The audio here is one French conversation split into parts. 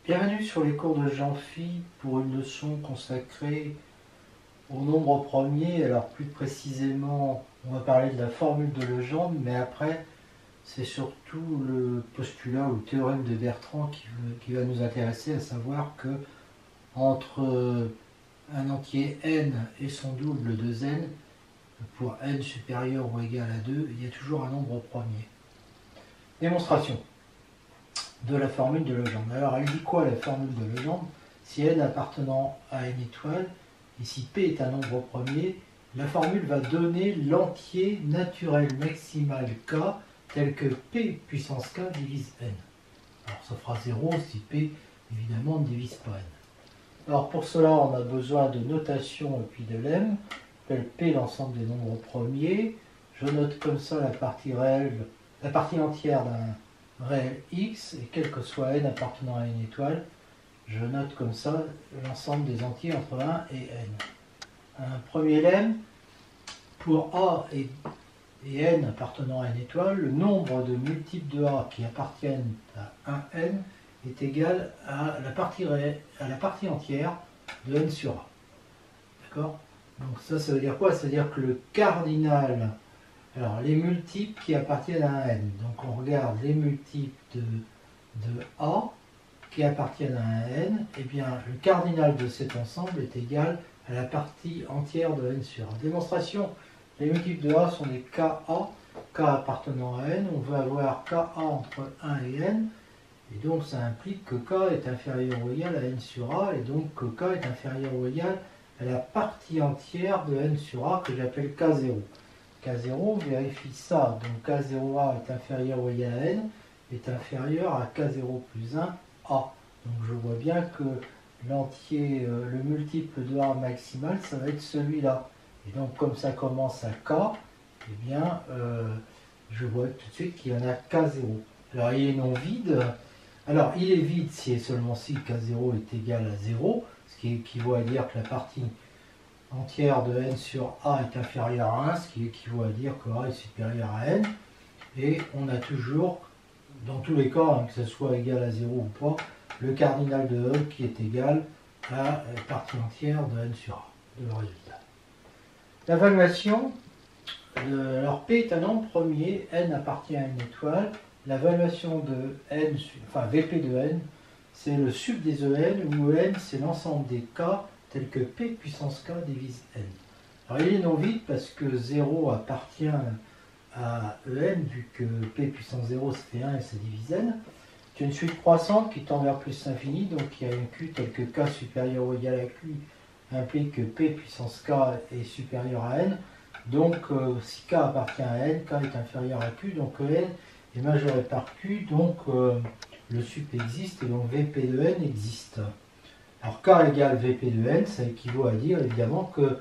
Bienvenue sur les cours de Jean-Phi pour une leçon consacrée au nombre premier. Alors plus précisément, on va parler de la formule de Legendre, mais après, c'est surtout le postulat ou le théorème de Bertrand qui va nous intéresser, à savoir que entre un entier n et son double de n, pour n supérieur ou égal à 2, il y a toujours un nombre premier. Démonstration de la formule de Legendre. Alors, elle dit quoi la formule de Legendre? Si n appartenant à une étoile, et si p est un nombre premier, la formule va donner l'entier naturel maximal k tel que p puissance k divise n. Alors, ça fera 0 si p, évidemment, ne divise pas n. Alors, pour cela, on a besoin de notation et puis de lemme. J'appelle p l'ensemble des nombres premiers. Je note comme ça la partie réelle, la partie entière d'un réel x, et quel que soit n appartenant à une étoile, je note comme ça l'ensemble des entiers entre 1 et n. Un premier lemme, pour a et n appartenant à une étoile, le nombre de multiples de a qui appartiennent à 1n est égal à la partie entière de n sur a. D'accord? Donc ça veut dire quoi? Ça veut dire que le cardinal, alors les multiples qui appartiennent à un n, donc on regarde les multiples de a qui appartiennent à un n, et bien le cardinal de cet ensemble est égal à la partie entière de n sur a. Démonstration, les multiples de a sont des ka, k appartenant à n, on veut avoir ka entre 1 et n, et donc ça implique que k est inférieur ou égal à n sur a, et donc que k est inférieur ou égal à la partie entière de n sur a que j'appelle k0. K0, on vérifie ça, donc K0A est inférieur ou égal à n, est inférieur à K0 plus 1, A. Donc je vois bien que l'entier, le multiple de A maximal, ça va être celui-là. Et donc comme ça commence à K, eh bien, je vois tout de suite qu'il y en a K0. Alors il est non vide. Alors il est vide si et seulement si K0 est égal à 0, ce qui équivaut à dire que la partie entière de n sur a est inférieure à 1, ce qui équivaut à dire que a est supérieur à n. Et on a toujours, dans tous les cas, hein, que ce soit égal à 0 ou pas, le cardinal de E qui est égal à la partie entière de n sur a, de le résultat. L'évaluation, alors P est un nombre premier, n appartient à une étoile. L'évaluation de n, enfin Vp de n, c'est le sub des En, où n c'est l'ensemble des k tel que p puissance k divise n. Alors il est non vide parce que 0 appartient à En, vu que p puissance 0 ça fait 1 et ça divise n. C'est une suite croissante qui tend vers plus l'infini, donc il y a une q telle que k supérieur ou égal à q implique que p puissance k est supérieur à n. Donc si k appartient à n, k est inférieur à q, donc n est majoré par q, donc le sup existe et donc Vp de n existe. Alors k égale Vp de n, ça équivaut à dire évidemment que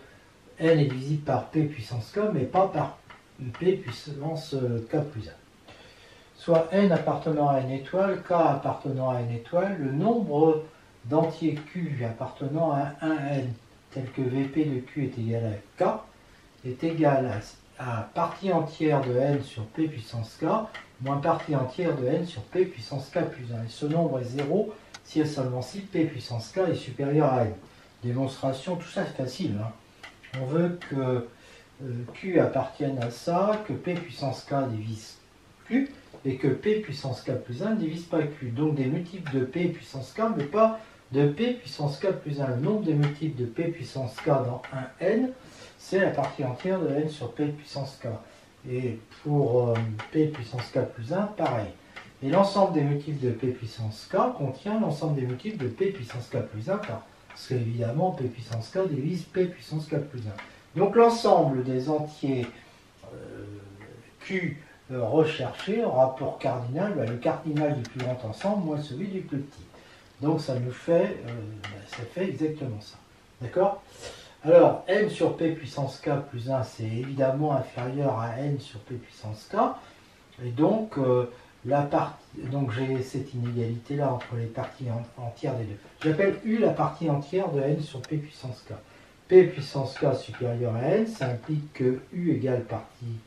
n est divisible par p puissance k, mais pas par p puissance k plus 1. Soit n appartenant à une étoile, k appartenant à une étoile, le nombre d'entiers q appartenant à un n, tel que Vp de q est égal à k, est égal à partie entière de n sur p puissance k, moins partie entière de n sur p puissance k plus 1. Et ce nombre est 0 si et seulement si p puissance k est supérieur à n. Démonstration, tout ça c'est facile. Hein. On veut que q appartienne à ça, que p puissance k divise q, et que p puissance k plus 1 ne divise pas q. Donc des multiples de p puissance k, mais pas de p puissance k plus 1. Le nombre des multiples de p puissance k dans un n, c'est la partie entière de n sur p puissance k. Et pour p puissance k plus 1, pareil. Et l'ensemble des multiples de p puissance k contient l'ensemble des multiples de p puissance k plus 1, parce qu'évidemment p puissance k divise p puissance k plus 1. Donc l'ensemble des entiers q recherchés aura pour cardinal le cardinal du plus grand ensemble moins celui du plus petit. Donc ça nous fait, ça fait exactement ça. D'accord? Alors, n sur p puissance k plus 1, c'est évidemment inférieur à n sur p puissance k. Et donc, donc j'ai cette inégalité-là entre les parties entières des deux. J'appelle U la partie entière de n sur p puissance k. P puissance k supérieur à n, ça implique que U égale partie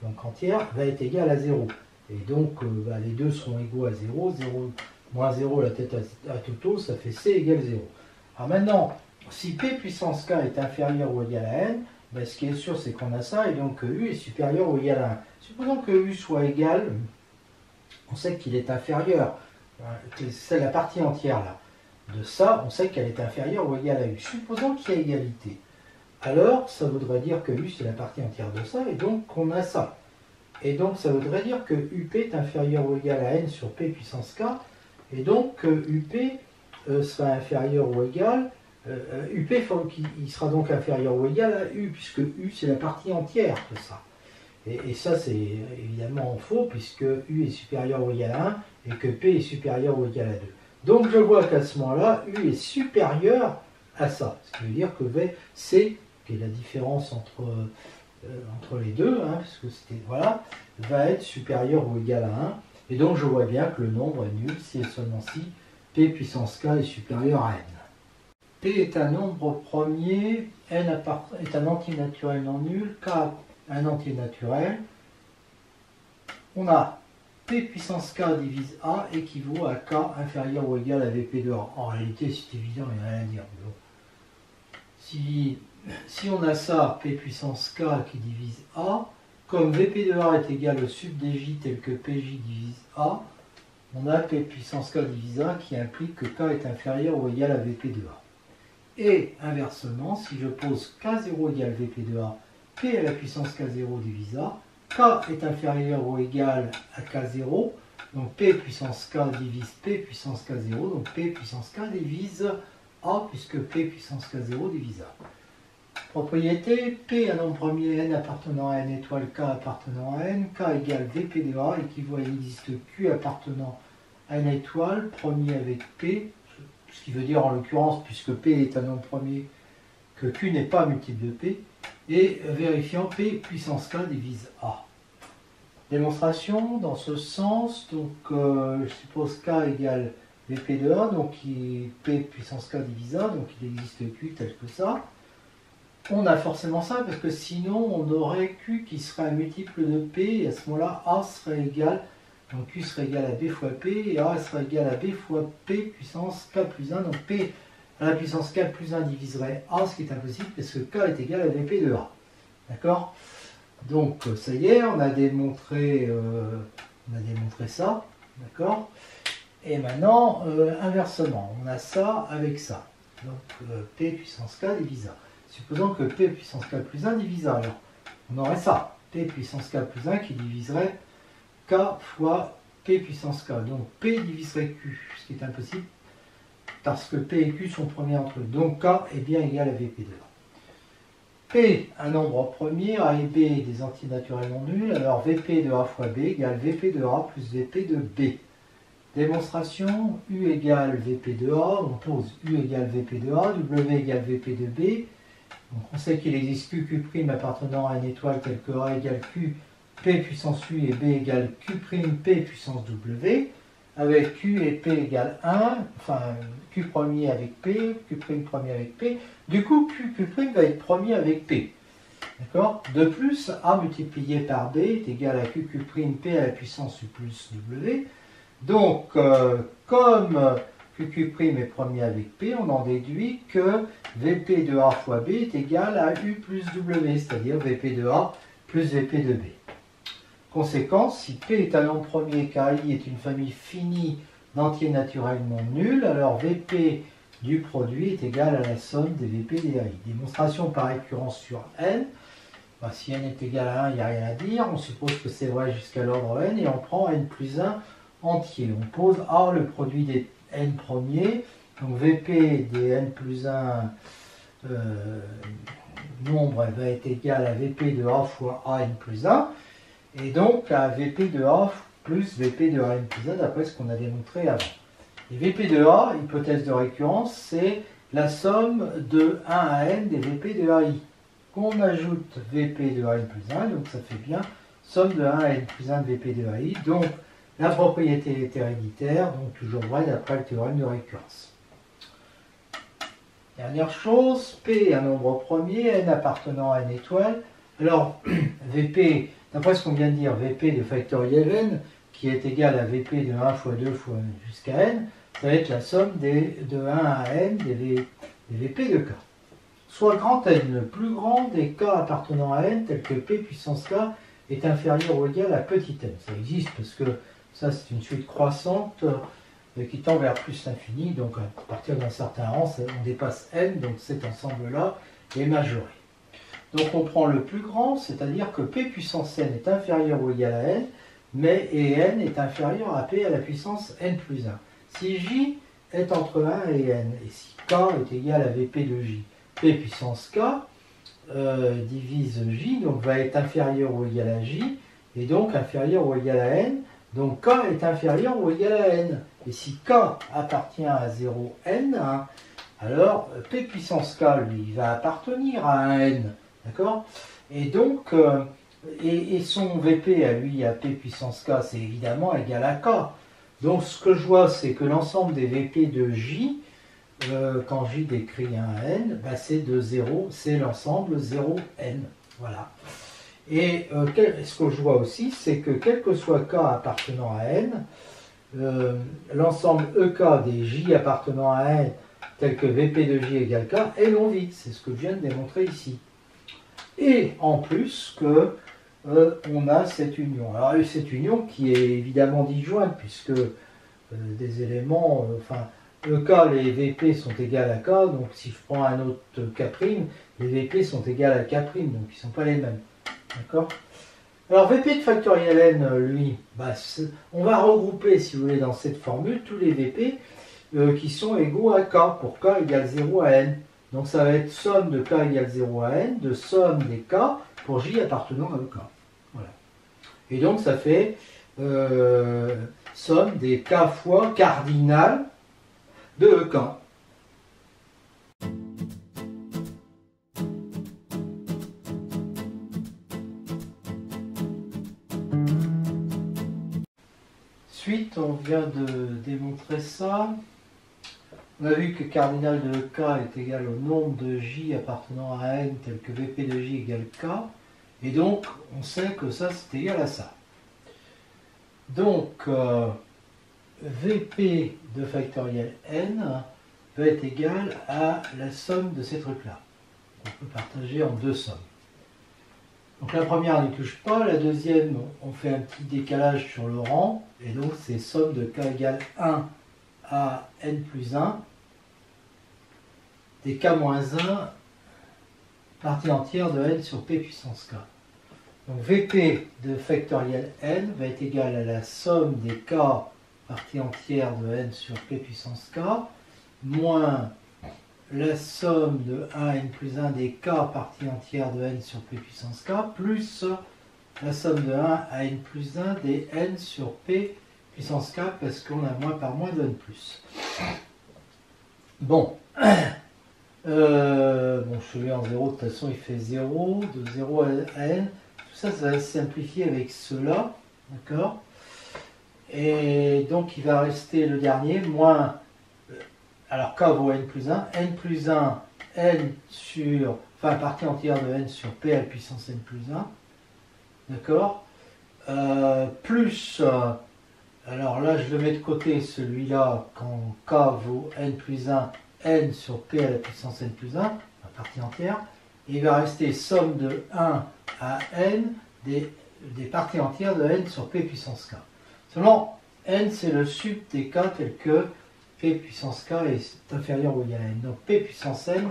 donc entière va être égal à 0. Et donc, les deux seront égaux à 0. 0 moins 0 la tête à Toto, ça fait C égale 0. Alors maintenant, si P puissance K est inférieur ou égal à N, ben ce qui est sûr c'est qu'on a ça, et donc que U est supérieur ou égal à 1. Supposons que U soit égal, on sait qu'il est inférieur, c'est la partie entière là. De ça, on sait qu'elle est inférieure ou égale à U. Supposons qu'il y a égalité. Alors, ça voudrait dire que U c'est la partie entière de ça, et donc qu'on a ça. Et donc, ça voudrait dire que UP est inférieur ou égal à N sur P puissance K, et donc que UP sera inférieur ou égal, UP il sera donc inférieur ou égal à U, puisque U c'est la partie entière de ça. Et ça c'est évidemment faux, puisque U est supérieur ou égal à 1, et que P est supérieur ou égal à 2. Donc je vois qu'à ce moment-là, U est supérieur à ça, ce qui veut dire que C, qui est la différence entre les deux, hein, parce que c'était, voilà, va être supérieur ou égal à 1. Et donc je vois bien que le nombre est nul si et seulement si P puissance K est supérieur à N. P est un nombre premier, N est un entier naturel non nul, K un entier naturel. On a P puissance K divise A équivaut à K inférieur ou égal à VP de A. En réalité c'est évident, il n'y a rien à dire. Donc, si on a ça, P puissance K qui divise A, comme VP de A est égal au sub dj tel que PJ divise A, on a P puissance K divise A qui implique que K est inférieur ou égal à VP de A. Et inversement, si je pose K0 égale VP de A, P à la puissance K0 divise A, K est inférieur ou égal à K0, donc P puissance K divise P puissance K0, donc P puissance K divise A, puisque P puissance K0 divise A. Propriété, P un nombre premier, N appartenant à N étoile, K appartenant à N, K égale VP de A, équivaut à il existe Q appartenant à N étoile, premier avec P, ce qui veut dire en l'occurrence, puisque P est un nombre premier, que Q n'est pas multiple de P, et vérifiant P puissance K divise A. Démonstration dans ce sens, donc je suppose K égale VP de A, donc P puissance K divise A, donc il existe Q tel que ça. On a forcément ça, parce que sinon on aurait Q qui serait un multiple de P, et à ce moment-là A serait égal, donc Q serait égal à B fois P, et A serait égal à B fois P puissance K plus 1, donc P à la puissance K plus 1 diviserait A, ce qui est impossible, parce que K est égal à VP de A. D'accord? Donc ça y est, on a démontré ça, d'accord? Et maintenant, inversement, on a ça avec ça. Donc P puissance K divise A. Supposons que P puissance K plus 1 divise A. Alors, on aurait ça, P puissance K plus 1 qui diviserait K fois P puissance K. Donc P diviserait Q, ce qui est impossible, parce que P et Q sont premiers entre eux. Donc K est bien égal à VP de A. P, un nombre premier, A et B des entiers naturels non nuls, alors VP de A fois B égale VP de A plus VP de B. Démonstration, U égale VP de A, on pose U égale VP de A, W égale VP de B. Donc on sait qu'il existe Q appartenant à une étoile telle que A égale Q, P puissance U et B égale Q' P puissance W, avec Q et P égale 1, enfin Q premier avec P, Q' premier avec P. Du coup, Q' va être premier avec P. D'accord? De plus, A multiplié par B est égal à Q' P à la puissance U plus W. Donc, comme Q' est premier avec P, on en déduit que VP de A fois B est égal à U plus W, c'est-à-dire VP de A plus VP de B. Conséquence, si P est un nombre premier, KI est une famille finie d'entiers naturels non nuls, alors VP du produit est égal à la somme des VP des AI. Démonstration par récurrence sur N. Ben, si N est égal à 1, il n'y a rien à dire. On suppose que c'est vrai jusqu'à l'ordre N et on prend N plus 1 entier. On pose A, le produit des N premiers, donc VP des N plus 1 nombre va être égal à VP de A fois A N plus 1, et donc à VP de A plus VP de A N plus 1, d'après ce qu'on a démontré avant. Et VP de A, hypothèse de récurrence, c'est la somme de 1 à N des VP de AI. Qu'on ajoute VP de A N plus 1, donc ça fait bien somme de 1 à N plus 1 de VP de AI. Donc la propriété est héréditaire, donc toujours vraie d'après le théorème de récurrence. Dernière chose, P un nombre premier, N appartenant à N étoile. Alors, VP, d'après ce qu'on vient de dire, VP de factoriel N, qui est égale à Vp de 1 fois 2 fois jusqu'à n, ça va être la somme de 1 à n des Vp de k. Soit grand N, le plus grand des k appartenant à n, tel que P puissance k est inférieur ou égal à petit n. Ça existe parce que ça c'est une suite croissante qui tend vers plus l'infini, donc à partir d'un certain rang, on dépasse n, donc cet ensemble-là est majoré. Donc on prend le plus grand, c'est-à-dire que P puissance n est inférieur ou égal à n, mais et n est inférieur à P à la puissance n plus 1. Si J est entre 1 et n, et si K est égal à Vp de J, P puissance K divise J, donc va être inférieur ou égal à J, et donc inférieur ou égal à n, donc K est inférieur ou égal à n. Et si K appartient à 0, n, hein, alors P puissance K, lui, va appartenir à un n, d'accord? Et donc, et son Vp à lui, à P puissance K, c'est évidemment égal à K. Donc ce que je vois, c'est que l'ensemble des Vp de J, quand J décrit un n, bah, c'est de 0, c'est l'ensemble 0n. Voilà. Et ce que je vois aussi, c'est que quel que soit k appartenant à n, l'ensemble EK des J appartenant à n, tel que Vp de J égale k, est non vide. C'est ce que je viens de démontrer ici. Et en plus que on a cette union. Alors cette union qui est évidemment disjointe, puisque des éléments, enfin, EK, les Vp sont égales à K, donc si je prends un autre K', les Vp sont égales à K', donc ils ne sont pas les mêmes. D'accord? Alors Vp de factoriel n, lui, bah, on va regrouper, si vous voulez, dans cette formule, tous les Vp qui sont égaux à K, pour K égale 0 à n. Donc ça va être somme de K égale 0 à n, de somme des K pour J appartenant à EK. Voilà. Et donc ça fait somme des K fois cardinal de EK. Ensuite, on vient de démontrer ça. On a vu que cardinal de K est égal au nombre de J appartenant à n tel que Vp de J égale K. Et donc, on sait que ça, c'est égal à ça. Donc, Vp de factoriel n va être égal à la somme de ces trucs-là. On peut partager en deux sommes. Donc la première ne touche pas, la deuxième, on fait un petit décalage sur le rang, et donc c'est somme de k égale 1 à n plus 1, des k moins 1, partie entière de n sur p puissance k. Donc Vp de factoriel n va être égal à la somme des k partie entière de n sur p puissance k, moins la somme de 1 à n plus 1 des k partie entière de n sur p puissance k, plus la somme de 1 à n plus 1 des n sur p puissance k, parce qu'on a moins par moins de n plus. Bon, bon, je vais en 0, de toute façon il fait 0, de 0 à n, tout ça, ça va se simplifier avec cela, d'accord? Et donc il va rester le dernier, moins, alors k vaut n plus 1 n sur, enfin partie entière de n sur p à la puissance n plus 1, d'accord? Plus, alors là je le mets de côté celui-là, quand k vaut n plus 1, n sur p à la puissance n plus 1, la partie entière, et il va rester somme de 1 à n des parties entières de n sur p puissance k. Seulement, n c'est le sub des k tel que p puissance k est inférieur ou égal à n. Donc p puissance n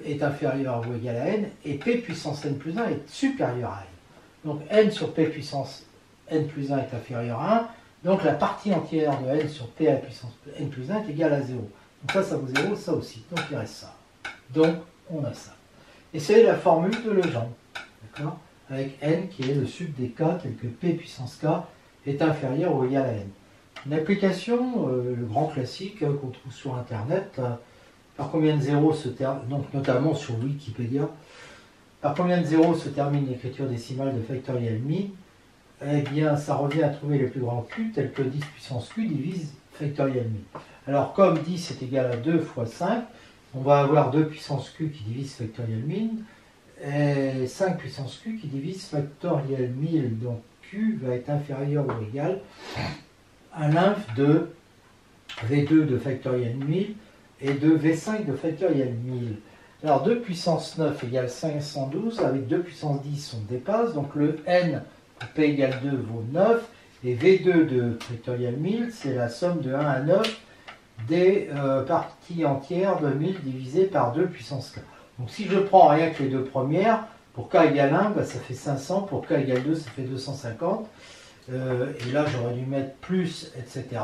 est inférieur ou égal à n, et p puissance n plus 1 est supérieur à n. Donc n sur p puissance n plus 1 est inférieur à 1, donc la partie entière de n sur p à la puissance n plus 1 est égale à 0. Donc ça vaut 0, ça aussi. Donc il reste ça. Donc on a ça. Et c'est la formule de Legendre, d'accord? Avec n qui est le sub des k tel que p puissance k est inférieur ou égal à n. Une application, le grand classique qu'on trouve sur Internet, par combien de zéros se termine, donc notamment sur Wikipédia, par combien de zéros se termine l'écriture décimale de factoriel min? Eh bien, ça revient à trouver le plus grand q, tel que 10 puissance q divise factoriel min. Alors, comme 10 est égal à 2 fois 5, on va avoir 2 puissance q qui divise factoriel min, et 5 puissance q qui divise factoriel 1000, donc Q va être inférieur ou égal à l'inf de V2 de factoriel 1000 et de V5 de factoriel 1000. Alors 2 puissance 9 égale 512, avec 2 puissance 10 on dépasse, donc le n pour P égale 2 vaut 9, et V2 de factoriel 1000 c'est la somme de 1 à 9 des parties entières de 1000 divisé par 2 puissance k. Donc si je prends rien que les deux premières, pour k égale 1, bah, ça fait 500, pour k égale 2, ça fait 250, et là j'aurais dû mettre plus, etc.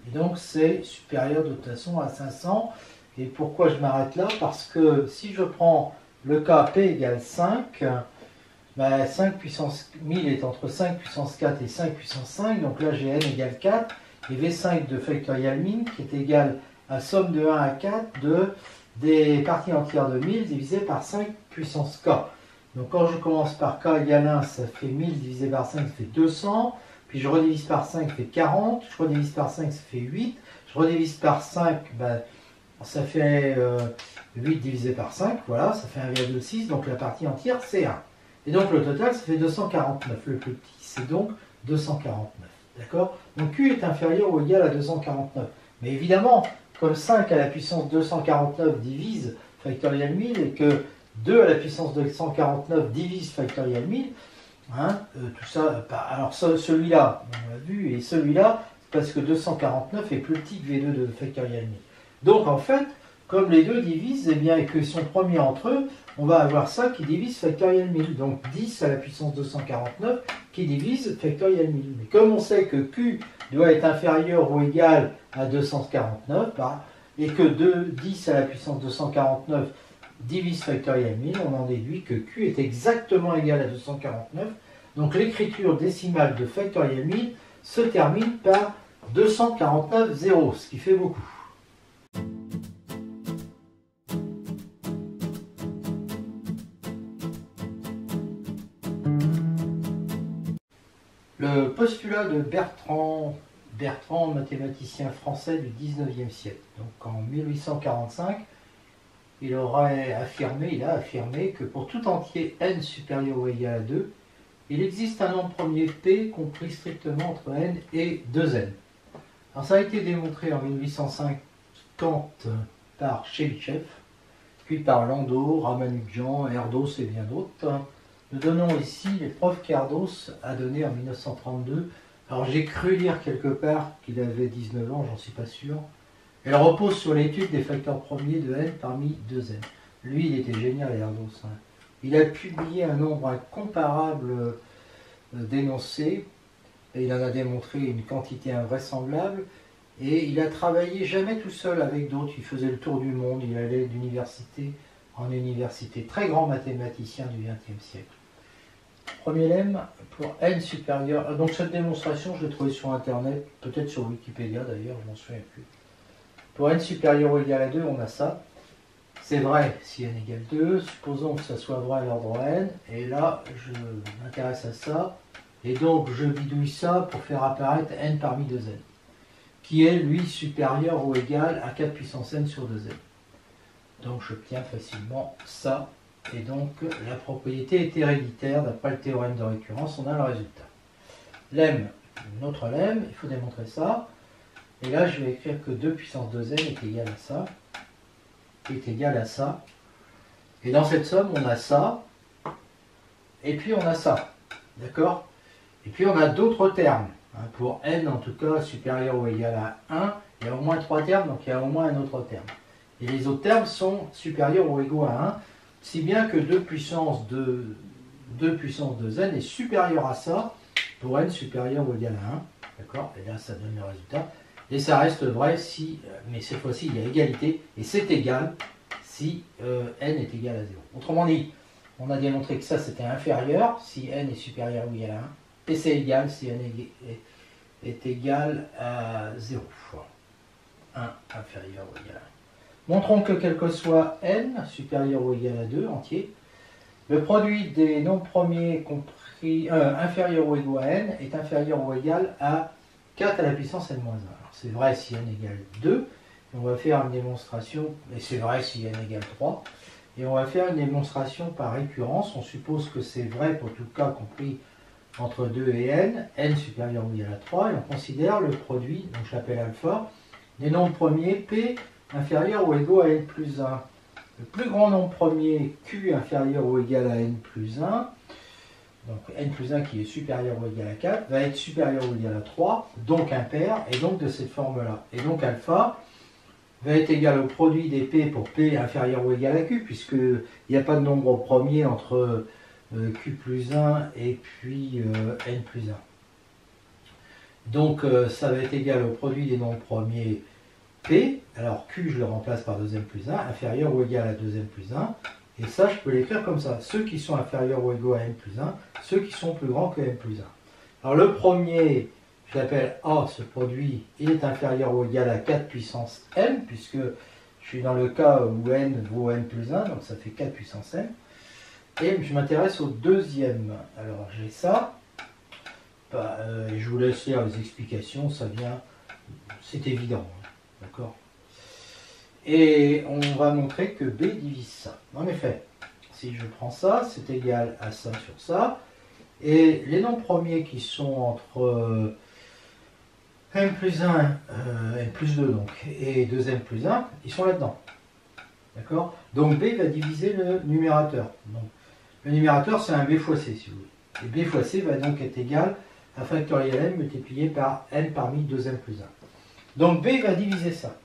Et donc c'est supérieur de toute façon à 500. Et pourquoi je m'arrête là? Parce que si je prends le cas P égale 5, bah 5 puissance 1000 est entre 5 puissance 4 et 5 puissance 5, donc là j'ai n égale 4, et V5 de factoriel 1000 qui est égal à somme de 1 à 4 des parties entières de 1000 divisé par 5 puissance k. Donc quand je commence par k égale 1, ça fait 1000 divisé par 5, ça fait 200, puis je redivise par 5, ça fait 40, je redivise par 5, ça fait 8, je redivise par 5, bah, ça fait 8 divisé par 5, voilà, ça fait 1,6, donc la partie entière c'est 1. Et donc le total ça fait 249, le plus petit c'est donc 249, d'accord? Donc Q est inférieur ou égal à 249. Mais évidemment, comme 5 à la puissance 249 divise factoriel 1000 et que 2 à la puissance 249 divise factoriel 1000, hein, tout ça, alors celui-là, on l'a vu, et celui-là, parce que 249 est plus petit que V2 de factoriel 1000. Donc en fait, comme les deux divisent, eh bien, et qu'ils sont premiers entre eux, on va avoir ça qui divise factoriel 1000. Donc 10 à la puissance 249 qui divise factoriel 1000. Mais comme on sait que Q doit être inférieur ou égal à 249, bah, et que 10 à la puissance 249 divise factoriel 1000, on en déduit que Q est exactement égal à 249. Donc l'écriture décimale de factoriel 1000 se termine par 249 zéros, ce qui fait beaucoup. Le postulat de Bertrand, mathématicien français du 19e siècle. Donc en 1845, il a affirmé que pour tout entier n supérieur ou égal à 2, il existe un nombre premier P compris strictement entre n et 2n. Alors ça a été démontré en 1850 par Chebyshev, puis par Landau, Ramanujan, Erdos et bien d'autres. Nous donnons ici les preuves qu'Erdos a données en 1932. Alors j'ai cru lire quelque part qu'il avait 19 ans, j'en suis pas sûr. Elle repose sur l'étude des facteurs premiers de n parmi 2n. Lui, il était génial, Erdos. Il a publié un nombre incomparable d'énoncés, et il en a démontré une quantité invraisemblable, et il a travaillé jamais tout seul avec d'autres. Il faisait le tour du monde, il allait d'université en université. Très grand mathématicien du XXe siècle. Premier lemme pour n supérieur. Donc cette démonstration, je l'ai trouvée sur internet, peut-être sur Wikipédia d'ailleurs, je m'en souviens plus. Pour n supérieur ou égal à 2, on a ça. C'est vrai si n égale 2, supposons que ça soit vrai à l'ordre n, et là je m'intéresse à ça, et donc je bidouille ça pour faire apparaître n parmi 2n, qui est lui supérieur ou égal à 4 puissance n sur 2n. Donc j'obtiens facilement ça, et donc la propriété est héréditaire, d'après le théorème de récurrence, on a le résultat. Lemme, une autre lemme, il faut démontrer ça, et là je vais écrire que 2 puissance 2n est égal à ça, est égal à ça, et dans cette somme on a ça, et puis on a ça, d'accord? Et puis on a d'autres termes, hein, pour n en tout cas supérieur ou égal à 1, il y a au moins 3 termes, donc il y a au moins un autre terme. Et les autres termes sont supérieurs ou égaux à 1, si bien que 2 puissance 2n est supérieur à ça, pour n supérieur ou égal à 1, d'accord? Et là ça donne le résultat. Et ça reste vrai si, mais cette fois-ci il y a égalité, et c'est égal si n est égal à 0. Autrement dit, on a démontré que ça c'était inférieur si n est supérieur ou égal à 1, et c'est égal si n est égal à 0 fois 1 inférieur ou égal à 1. Montrons que quel que soit n supérieur ou égal à 2 entier, le produit des nombres premiers compris inférieur ou égaux à n est inférieur ou égal à 4 à la puissance n-1. C'est vrai si n égale 2, et on va faire une démonstration, et c'est vrai si n égale 3, et on va faire une démonstration par récurrence. On suppose que c'est vrai pour tout cas compris entre 2 et n supérieur ou égal à 3, et on considère le produit, donc je l'appelle alpha, des nombres premiers p inférieur ou égaux à n plus 1. Le plus grand nombre premier q inférieur ou égal à n plus 1, donc n plus 1 qui est supérieur ou égal à 4, va être supérieur ou égal à 3, donc impair, et donc de cette forme-là. Et donc alpha va être égal au produit des p pour p inférieur ou égal à q, puisqu'il n'y a pas de nombre premier entre q plus 1 et puis n plus 1. Donc ça va être égal au produit des nombres premiers p, alors q je le remplace par 2n plus 1, inférieur ou égal à 2n plus 1, et ça je peux l'écrire comme ça, ceux qui sont inférieurs ou égaux à n plus 1, ceux qui sont plus grands que n plus 1. Alors le premier, je l'appelle A, ce produit, il est inférieur ou égal à 4 puissance n, puisque je suis dans le cas où n vaut n plus 1, donc ça fait 4 puissance n. Et je m'intéresse au deuxième. Alors j'ai ça, je vous laisse lire les explications, ça vient, c'est évident, d'accord. Et on va montrer que B divise ça. En effet, si je prends ça, c'est égal à ça sur ça, et les nombres premiers qui sont entre n plus 1, n plus 2 donc, et 2n plus 1, ils sont là-dedans. D'accord. Donc B va diviser le numérateur. Donc, le numérateur, c'est un B fois C, si vous voulez. Et B fois C va donc être égal à factoriel n multiplié par n parmi 2n plus 1. Donc B va diviser ça.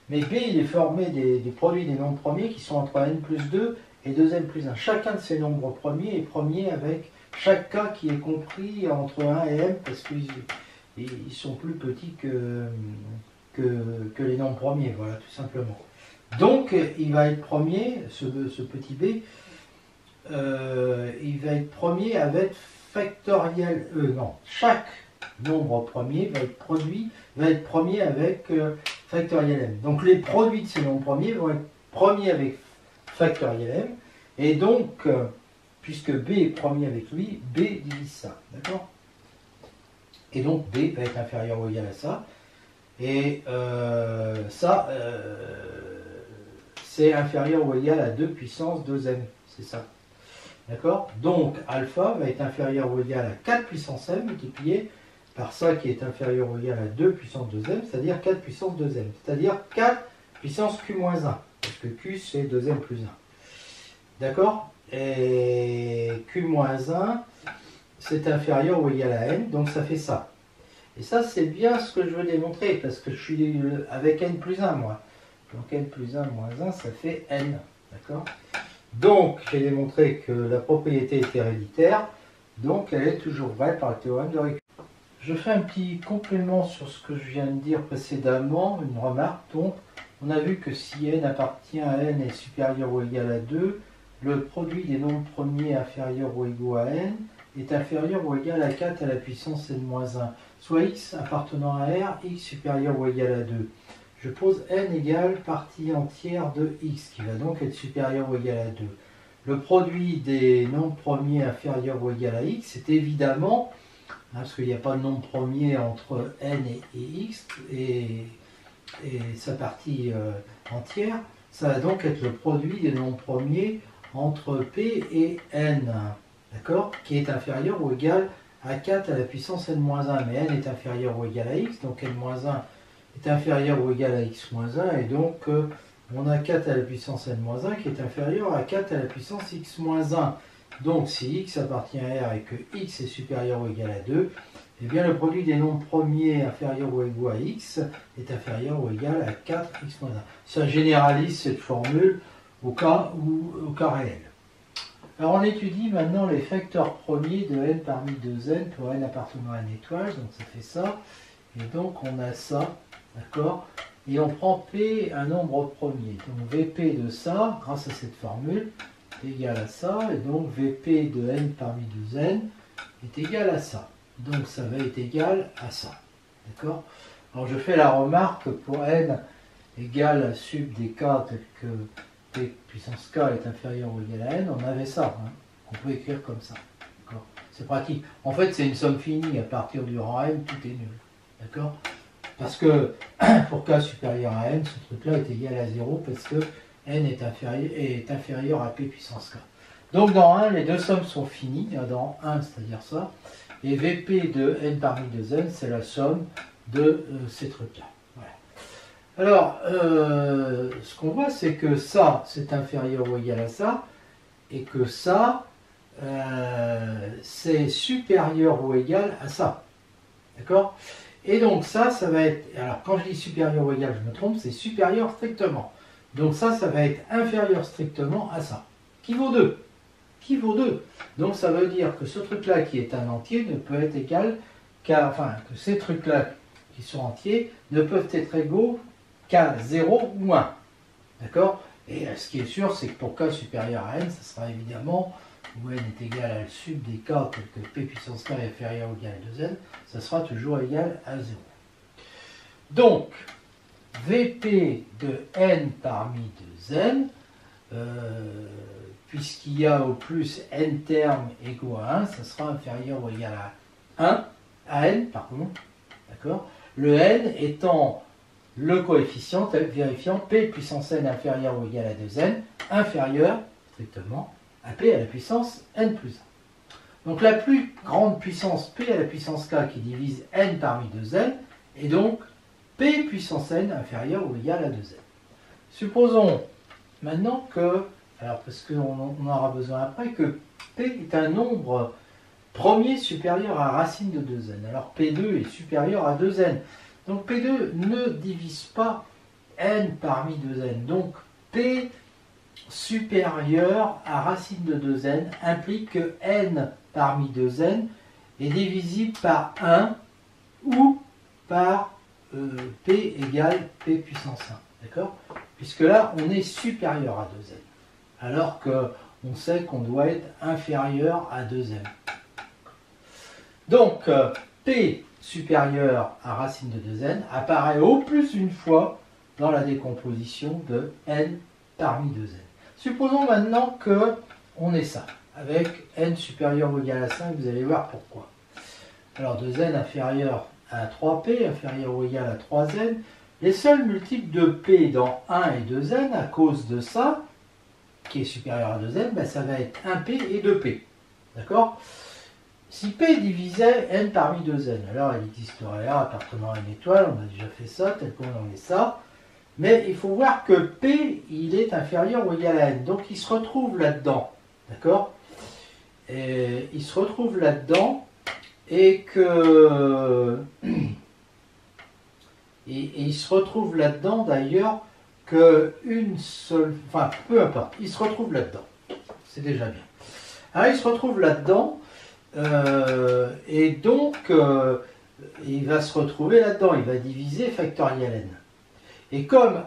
Mais B, il est formé des produits des nombres premiers qui sont entre n plus 2 et 2n plus 1. Chacun de ces nombres premiers est premier avec chaque cas qui est compris entre 1 et n, parce qu'ils sont plus petits que les nombres premiers, voilà, tout simplement. Donc, il va être premier, ce petit b, il va être premier avec factoriel, chaque nombre premier va être premier avec factoriel m. Donc, les produits de ces nombres premiers vont être premiers avec factoriel m, et donc, puisque b est premier avec lui, b divise ça, d'accord? Et donc, b va être inférieur ou égal à ça, et ça, c'est inférieur ou égal à 2 puissance 2n, c'est ça. D'accord? Donc, alpha va être inférieur ou égal à 4 puissance m multiplié par ça qui est inférieur ou égal à 2 puissance 2m, c'est-à-dire 4 puissance 2m, c'est-à-dire 4 puissance q-1, parce que q c'est 2n plus 1. D'accord? Et q-1, c'est inférieur ou égal à n, donc ça fait ça. Et ça, c'est bien ce que je veux démontrer, parce que je suis avec n plus 1, moi. Donc n plus 1 moins 1, ça fait n. D'accord? Donc, j'ai démontré que la propriété est héréditaire, donc elle est toujours vraie par le théorème de récurrence. Je fais un petit complément sur ce que je viens de dire précédemment, une remarque. Donc, on a vu que si n appartient à n est supérieur ou égal à 2, le produit des nombres premiers inférieurs ou égaux à n est inférieur ou égal à 4 à la puissance n-1, soit x appartenant à R, x supérieur ou égal à 2. Je pose n égale partie entière de x, qui va donc être supérieur ou égal à 2. Le produit des nombres premiers inférieurs ou égal à x, c'est évidemment, parce qu'il n'y a pas de nombre premier entre n et x, et sa partie entière, ça va donc être le produit des nombres premiers entre p et n, d'accord, qui est inférieur ou égal à 4 à la puissance n-1, mais n est inférieur ou égal à x, donc n-1 est inférieur ou égal à x-1, et donc on a 4 à la puissance n-1 qui est inférieur à 4 à la puissance x-1. Donc si x appartient à R et que x est supérieur ou égal à 2, eh bien le produit des nombres premiers inférieurs ou égaux à x est inférieur ou égal à 4x-1. Ça généralise cette formule au cas réel. Alors on étudie maintenant les facteurs premiers de n parmi 2n pour n appartenant à n étoile, donc ça fait ça, et donc on a ça, d'accord, et on prend p un nombre premier, donc vp de ça, grâce à cette formule, est égal à ça, et donc vp de n parmi 2n est égal à ça, donc ça va être égal à ça, d'accord. Alors je fais la remarque que pour n égale à sub des k tel que p puissance k est inférieur ou égal à n, on avait ça, qu'on peut écrire comme ça. C'est pratique. En fait, c'est une somme finie. À partir du rang n, tout est nul. D'accord? Parce que pour k supérieur à n, ce truc-là est égal à 0 parce que n est inférieur à p puissance k. Donc dans 1, les deux sommes sont finies. Dans 1, c'est-à-dire ça. Et Vp de n parmi 2n, c'est la somme de ces trucs-là. Voilà. Alors, ce qu'on voit, c'est que ça, c'est inférieur ou égal à ça, et que ça, c'est supérieur ou égal à ça. D'accord? Et donc ça va être... Alors, quand je dis supérieur ou égal, je me trompe, c'est supérieur strictement. Donc ça va être inférieur strictement à ça, qui vaut 2. Qui vaut 2. Donc ça veut dire que ce truc-là qui est un entier ne peut être égal qu'à... Enfin, que ces trucs-là qui sont entiers ne peuvent être égaux qu'à 0 ou 1. D'accord? Et ce qui est sûr, c'est que pour k supérieur à n, ça sera évidemment, où n est égal à l sub des k, tel que p puissance k est inférieur ou égal à 2n, ça sera toujours égal à 0. Donc, Vp de n parmi 2n, puisqu'il y a au plus n termes égaux à 1, ça sera inférieur ou égal à 1, à n, pardon, d'accord? Le n étant le coefficient vérifiant p puissance n inférieur ou égal à 2n, inférieur, strictement, à p à la puissance n plus 1. Donc la plus grande puissance p à la puissance k qui divise n parmi 2n, est donc p puissance n inférieur ou égal à 2n. Supposons maintenant que, alors parce qu'on en aura besoin après, que p est un nombre premier supérieur à racine de 2n. Alors P2 est supérieur à 2n. Donc P2 ne divise pas n parmi 2n. Donc P supérieur à racine de 2n implique que n parmi 2n est divisible par 1 ou par P égale P puissance 1. D'accord? Puisque là, on est supérieur à 2n. Alors qu'on sait qu'on doit être inférieur à 2n. Donc, P supérieur à racine de 2n apparaît au plus une fois dans la décomposition de n parmi 2n. Supposons maintenant qu'on ait ça, avec n supérieur ou égal à 5, vous allez voir pourquoi. Alors 2n inférieur à 3p, inférieur ou égal à 3n, les seuls multiples de p dans 1 et 2n, à cause de ça, qui est supérieur à 2n, ben ça va être 1p et 2p. D'accord? Si P divisait n parmi 2n, alors il existerait A appartenant à une étoile, on a déjà fait ça, tel qu'on en est ça, mais il faut voir que P, il est inférieur ou égal à n, donc il se retrouve là-dedans, d'accord? Et il se retrouve là-dedans, et que... Et il se retrouve là-dedans d'ailleurs qu'une seule... Enfin, peu importe, il se retrouve là-dedans, c'est déjà bien. Alors il se retrouve là-dedans, et donc, il va se retrouver là-dedans, il va diviser factoriel n. Et comme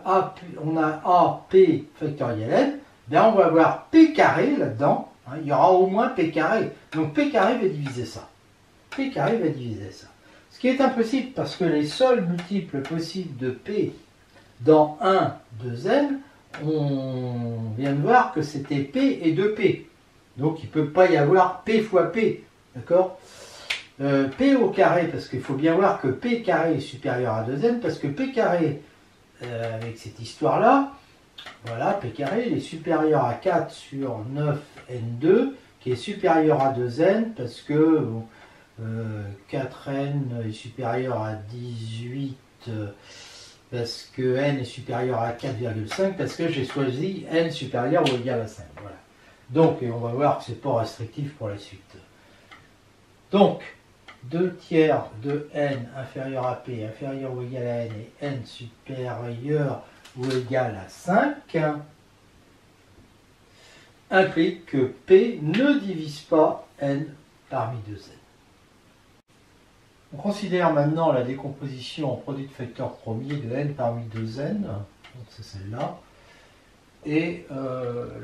on a AP factoriel n, ben on va avoir P carré là-dedans, hein, il y aura au moins P carré. Donc P carré va diviser ça. P carré va diviser ça. Ce qui est impossible parce que les seuls multiples possibles de P dans 1, 2n, on vient de voir que c'était P et 2P. Donc il ne peut pas y avoir P fois P. D'accord? P au carré, parce qu'il faut bien voir que P carré est supérieur à 2n, parce que P carré, avec cette histoire-là, voilà, P carré, il est supérieur à 4 sur 9n2, qui est supérieur à 2n, parce que bon, 4n est supérieur à 18, parce que n est supérieur à 4,5, parce que j'ai choisi n supérieur ou égal à 5. Voilà. Donc, et on va voir que ce n'est pas restrictif pour la suite. Donc, 2 tiers de n inférieur à p inférieur ou égal à n et n supérieur ou égal à 5 implique que p ne divise pas n parmi 2n. On considère maintenant la décomposition en produit de facteur premier de n parmi 2n, donc c'est celle-là, et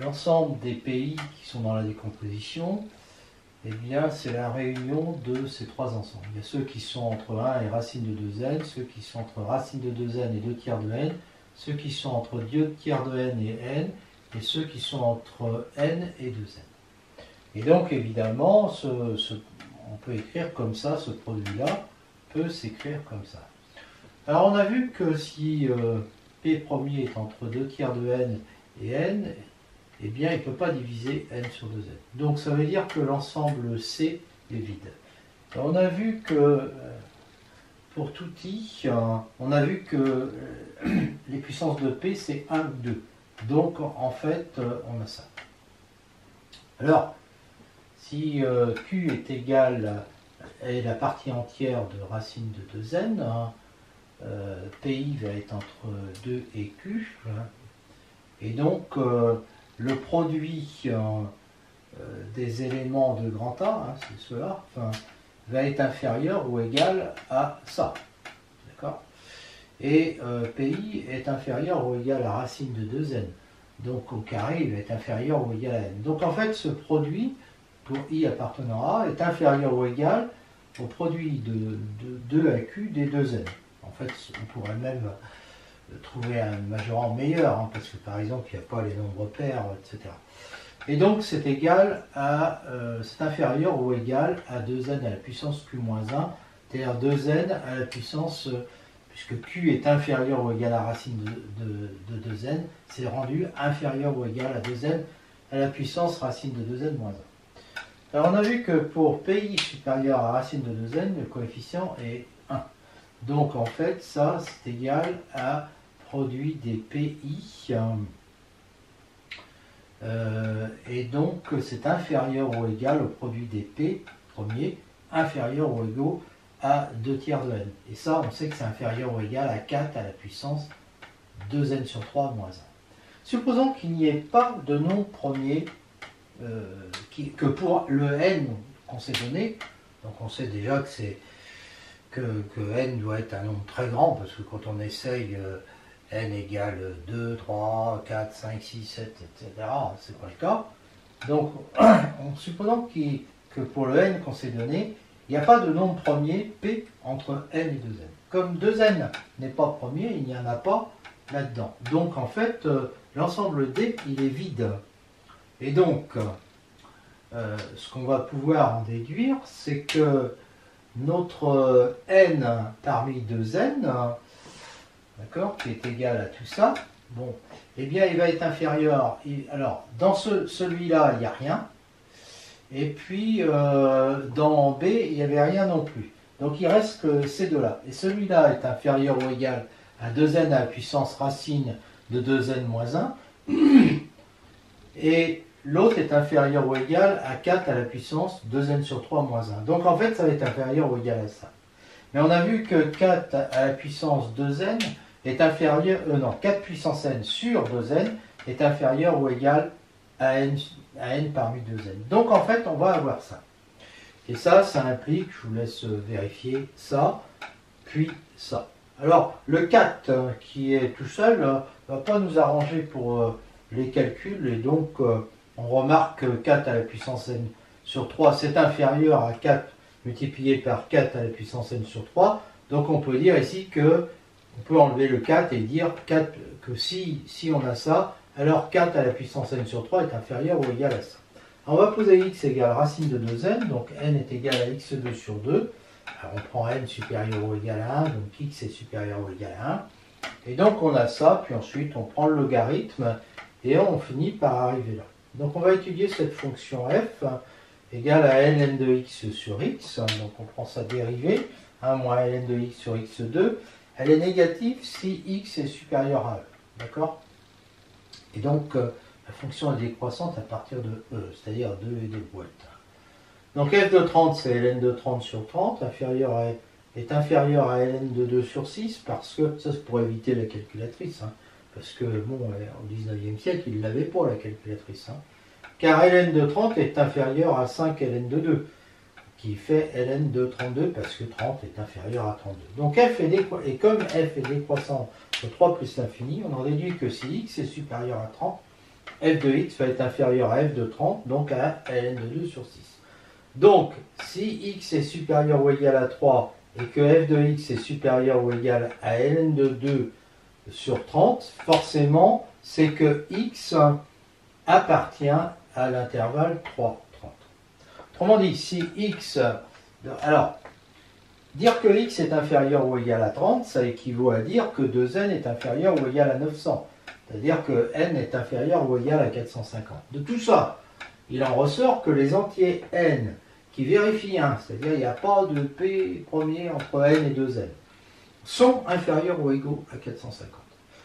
l'ensemble des pays qui sont dans la décomposition, eh bien, c'est la réunion de ces trois ensembles. Il y a ceux qui sont entre 1 et racine de 2n, ceux qui sont entre racine de 2n et 2 tiers de n, ceux qui sont entre 2 tiers de n et n, et ceux qui sont entre n et 2n. Et donc, évidemment, on peut écrire comme ça, ce produit-là peut s'écrire comme ça. Alors, on a vu que si P premier est entre 2 tiers de n et n, eh bien, il ne peut pas diviser n sur 2n. Donc, ça veut dire que l'ensemble C est vide. On a vu que pour tout i, on a vu que les puissances de p c'est 1 ou 2. Donc en fait, on a ça. Alors, si q est égal à la partie entière de racine de 2n, pi va être entre 2 et q, et donc le produit des éléments de grand A, c'est cela, va être inférieur ou égal à ça. D'accord? Et pi est inférieur ou égal à racine de 2n. Donc au carré, il va être inférieur ou égal à n. Donc en fait, ce produit, pour i appartenant à A, est inférieur ou égal au produit de 2 à q des 2n. En fait, on pourrait même trouver un majorant meilleur, parce que par exemple, il n'y a pas les nombres pairs, etc. Et donc c'est égal à, c'est inférieur ou égal à 2n à la puissance q-1, c'est-à-dire 2n à la puissance, puisque q est inférieur ou égal à racine de 2n, c'est rendu inférieur ou égal à 2n à la puissance racine de 2n moins 1. Alors on a vu que pour pi supérieur à racine de 2n, le coefficient est 1. Donc en fait, ça c'est égal à produit des pi, et donc c'est inférieur ou égal au produit des p premier, inférieur ou égal à 2 tiers de n. Et ça, on sait que c'est inférieur ou égal à 4 à la puissance 2n sur 3 moins 1. Supposons qu'il n'y ait pas de nombre premier, que pour le n qu'on s'est donné, donc on sait déjà que c'est que n doit être un nombre très grand, parce que quand on essaye n égale 2, 3, 4, 5, 6, 7, etc., c'est pas le cas. Donc, en supposant que pour le n qu'on s'est donné, il n'y a pas de nombre premier p entre n et 2n. Comme 2n n'est pas premier, il n'y en a pas là-dedans. Donc, en fait, l'ensemble D, il est vide. Et donc, ce qu'on va pouvoir en déduire, c'est que notre n parmi 2n, d'accord, qui est égal à tout ça, bon, eh bien, il va être inférieur. Alors, dans celui-là, il n'y a rien. Et puis, dans B, il n'y avait rien non plus. Donc, il reste que ces deux-là. Et celui-là est inférieur ou égal à 2n à la puissance racine de 2n moins 1. Et l'autre est inférieur ou égal à 4 à la puissance 2n sur 3 moins 1. Donc, en fait, ça va être inférieur ou égal à ça. Mais on a vu que 4 à la puissance 2n est inférieur, 4 puissance n sur 2n est inférieur ou égal à n parmi 2n. Donc en fait, on va avoir ça. Et ça implique, je vous laisse vérifier ça, puis ça. Alors, le 4 qui est tout seul ne va pas nous arranger pour les calculs, et donc on remarque que 4 à la puissance n sur 3, c'est inférieur à 4 multiplié par 4 à la puissance n sur 3. Donc on peut dire ici que on peut enlever le 4 et dire 4, que si on a ça, alors 4 à la puissance n sur 3 est inférieur ou égal à ça. Alors on va poser x égale racine de 2n, donc n est égal à x2 sur 2. Alors on prend n supérieur ou égal à 1, donc x est supérieur ou égal à 1. Et donc on a ça, puis ensuite on prend le logarithme, et on finit par arriver là. Donc on va étudier cette fonction f, égale à ln de x sur x, donc on prend sa dérivée, 1 moins ln de x sur x2, elle est négative si x est supérieur à e, d'accord? Et donc la fonction est décroissante à partir de e, c'est-à-dire 2 et 2 boîtes. Donc f de 30 c'est ln de 30 sur 30, est inférieur à ln de 2 sur 6, parce que, ça c'est pour éviter la calculatrice, parce que bon, au 19e siècle, il ne l'avait pas la calculatrice, car ln de 30 est inférieur à 5 ln de 2, qui fait ln de 32, parce que 30 est inférieur à 32. Donc f et comme f est décroissant de 3 plus l'infini, on en déduit que si x est supérieur à 30, f de x va être inférieur à f de 30, donc à ln de 2 sur 6. Donc, si x est supérieur ou égal à 3, et que f de x est supérieur ou égal à ln de 2 sur 30, forcément, c'est que x appartient à l'intervalle 3, 30. Autrement dit, si x... Alors, dire que x est inférieur ou égal à 30, ça équivaut à dire que 2n est inférieur ou égal à 900. C'est-à-dire que n est inférieur ou égal à 450. De tout ça, il en ressort que les entiers n qui vérifient 1, c'est-à-dire il n'y a pas de P premier entre n et 2n, sont inférieurs ou égaux à 450.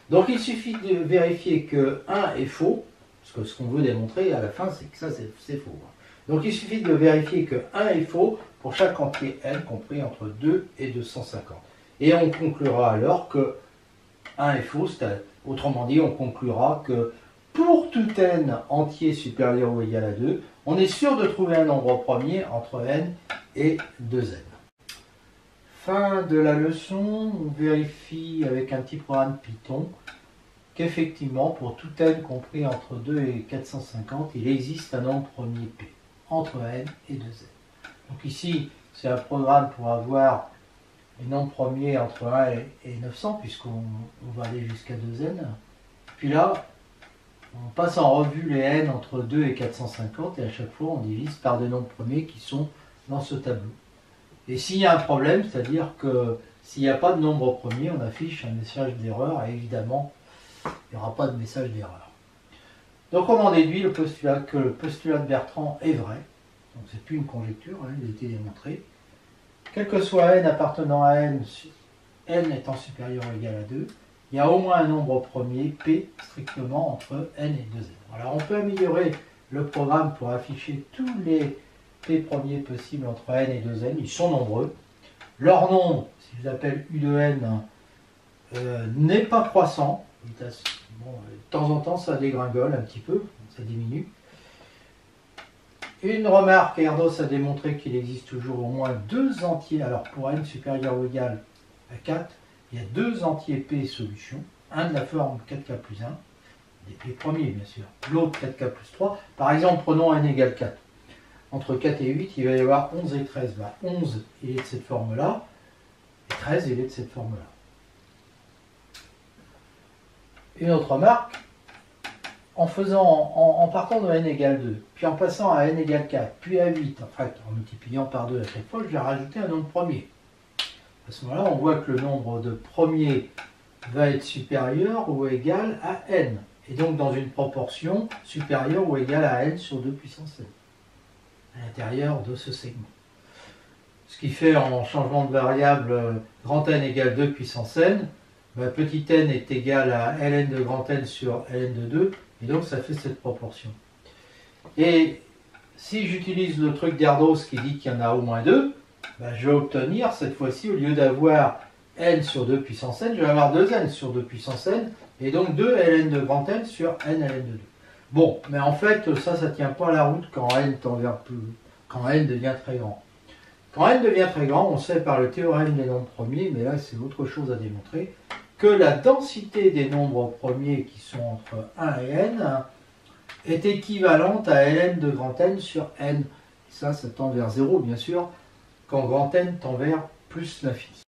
Donc il suffit de vérifier que 1 est faux, parce que ce qu'on veut démontrer à la fin, c'est que ça c'est faux. Donc il suffit de vérifier que 1 est faux pour chaque entier n compris entre 2 et 250. Et on conclura alors que 1 est faux, autrement dit, on conclura que pour tout n entier supérieur ou égal à 2, on est sûr de trouver un nombre premier entre n et 2n. Fin de la leçon, on vérifie avec un petit programme Python qu'effectivement, pour tout n compris entre 2 et 450, il existe un nombre premier p entre n et 2n. Donc ici, c'est un programme pour avoir les nombres premiers entre 1 et 900, puisqu'on va aller jusqu'à 2n. Puis là, on passe en revue les n entre 2 et 450, et à chaque fois, on divise par des nombres premiers qui sont dans ce tableau. Et s'il y a un problème, c'est-à-dire que s'il n'y a pas de nombre premier, on affiche un message d'erreur, et évidemment, il n'y aura pas de message d'erreur. Donc on en déduit que le postulat de Bertrand est vrai. Donc c'est plus une conjecture, hein, il a été démontré. Quel que soit n appartenant à n, n étant supérieur ou égal à 2, il y a au moins un nombre premier, p, strictement entre n et 2n. Alors on peut améliorer le programme pour afficher tous les p premiers possibles entre n et 2n, ils sont nombreux. Leur nombre, si je l'appelle u de n, n'est pas croissant. Bon, de temps en temps, ça dégringole un petit peu, ça diminue. Une remarque, Erdos a démontré qu'il existe toujours au moins deux entiers. Alors pour n supérieur ou égal à 4, il y a deux entiers P solutions. Un de la forme 4K plus 1, des P premiers bien sûr, l'autre 4K plus 3. Par exemple, prenons n égale 4. Entre 4 et 8, il va y avoir 11 et 13. 11, il est de cette forme-là, et 13, il est de cette forme-là. Une autre remarque, en partant de n égale 2, puis en passant à n égale 4, puis à 8, en fait, en multipliant par 2 à chaque fois, je vais rajouter un nombre premier. À ce moment-là, on voit que le nombre de premiers va être supérieur ou égal à n, et donc dans une proportion supérieure ou égale à n sur 2 puissance n, à l'intérieur de ce segment. Ce qui fait, en changement de variable, grand N égale 2 puissance n, petit n est égal à ln de grand N sur ln de 2, et donc ça fait cette proportion. Et si j'utilise le truc d'Erdos qui dit qu'il y en a au moins 2, je vais obtenir cette fois-ci, au lieu d'avoir n sur 2 puissance n, je vais avoir 2n sur 2 puissance n, et donc 2 ln de grand N sur n ln de 2. Bon, mais en fait, ça ne tient pas la route quand n tend vers plus, quand n devient très grand. Quand n devient très grand, on sait par le théorème des nombres premiers, mais là c'est autre chose à démontrer, que la densité des nombres premiers qui sont entre 1 et n est équivalente à ln de grand N sur n. Ça tend vers 0 bien sûr, quand grand N tend vers plus l'infini.